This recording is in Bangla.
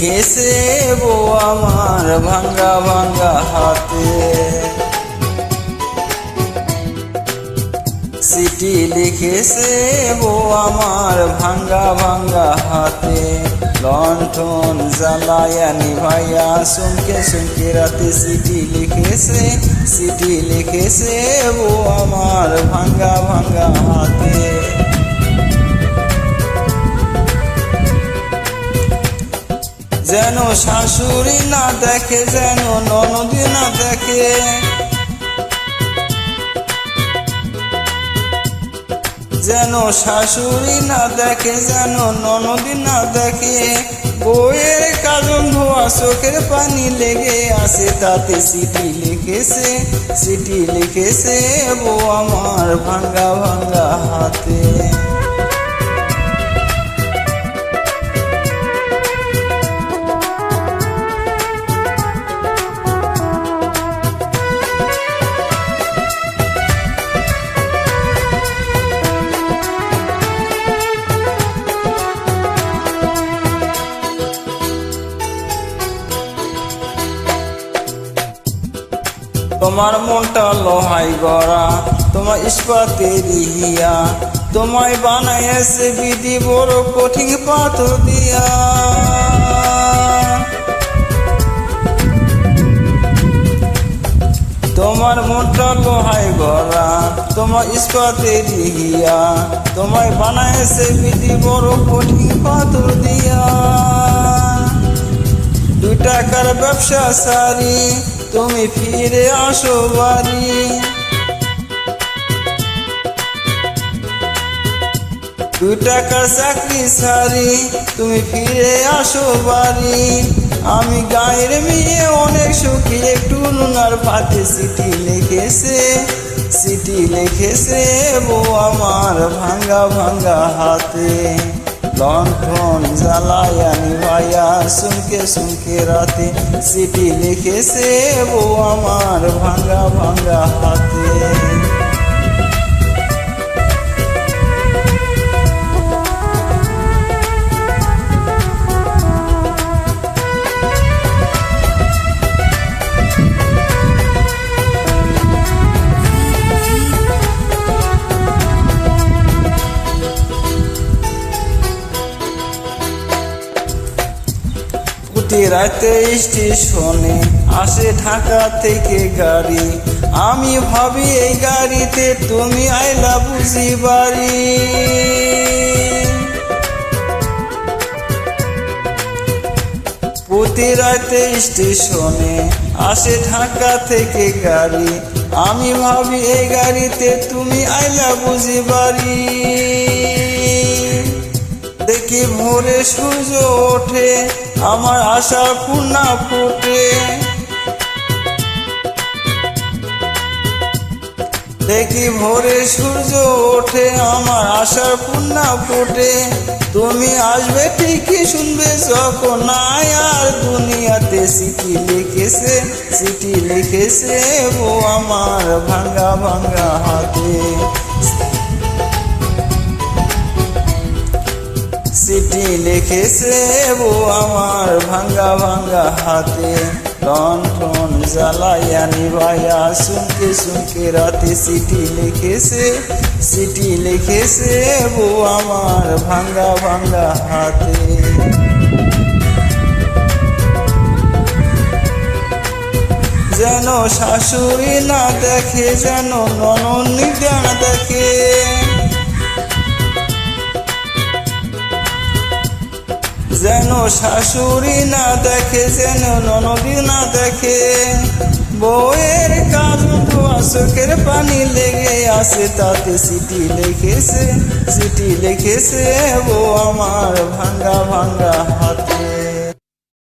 লিখেছে বউ আমার ভাঙ্গা ভাঙ্গা হাতে। চিঠি লিখেছে বউ আমার ভাঙ্গা ভাঙ্গা হাতে। লণ্ঠন জ্বালায়া নিভাইয়া সুমকে সুমকে রাতে চিঠি লিখেছে বউ আমার ভাঙ্গা ভাঙ্গা হাতে। যেন শাশুড়ি না দেখে, যেন ননদি না দেখে, যেন শাশুড়ি না দেখে, যেন ননদি না দেখে। বউয়ের কাজল ধোয়া চোখের পানি লেগে আসে, তাতে চিঠি লিখেছে বউ আমার ভাঙ্গা ভাঙ্গা হাতে। তোমার মনটা লোহাই গড়া, তোমার ইস্পাতের হিয়া, তোমায় বানাইছে বিধি বড় কঠিন পাথর দিয়া। তোমার মনটা লোহাই গড়া, তোমার ইস্পাতের হিয়া, তোমায় বানাইছে বিধি বড় কঠিন পাথর দিয়া। 2 টাকার ব্যবসা সারি তুমি ফিরে আসো বাড়ি। 2 টাকার চাকরি সারি তুমি ফিরে আসো বাড়ি। আমি গায়ের মেয়ে অনেক সুখী, একটু নুনার পাতে চিঠি লিখেছে বউ আমার ভাঙ্গা ভাঙ্গা হাতে। লণ্ঠন জ্বালায়া নিভাইয়া সুমকে সুমকে রাতে, চিঠি লিখেছে বউ আমার ভাঙ্গা ভাঙ্গা হাতে। রাতে স্টেশনে আসে ঢাকা থেকে গাড়ি, আমি ভাবি এই গাড়িতে তুমি আইলা বুঝি বাড়ি। প্রতি রাতে স্টেশনে আসে ঢাকা থেকে গাড়ি, আমি ভাবি এই গাড়িতে তুমি আইলা বুঝি বাড়ি। দেখি ভোরে সূর্য ওঠে, আমার আশা পূর্ণা ফুটে। দেখি ভোরে সূর্য ওঠে, আমার আশা পূর্ণা ফুটে। তুমি আসবে ঠিকই, শুনবে যখন আর দুনিয়াতে। চিঠি লিখেছে বউ আমার ভাঙ্গা ভাঙ্গা হাতে। চিঠি লিখেছে বউ আমার ভাঙ্গা ভাঙ্গা হাতে। লণ্ঠন জ্বালাইয়া নিভাইয়া সুমকে সুমকে রাতে, চিঠি লিখেছে বউ আমার ভাঙ্গা ভাঙ্গা হাতে। যেন শাশুড়ি না দেখে, যেন ননদি না দেখে, যেন শাশুড়ি না দেখে, যেন ননদি না দেখে। বউয়ের কাজ ধোয়া চোখের পানি লেগে আসে, তাতে চিঠি লিখেছে বউ আমার ভাঙ্গা ভাঙ্গা হাতে।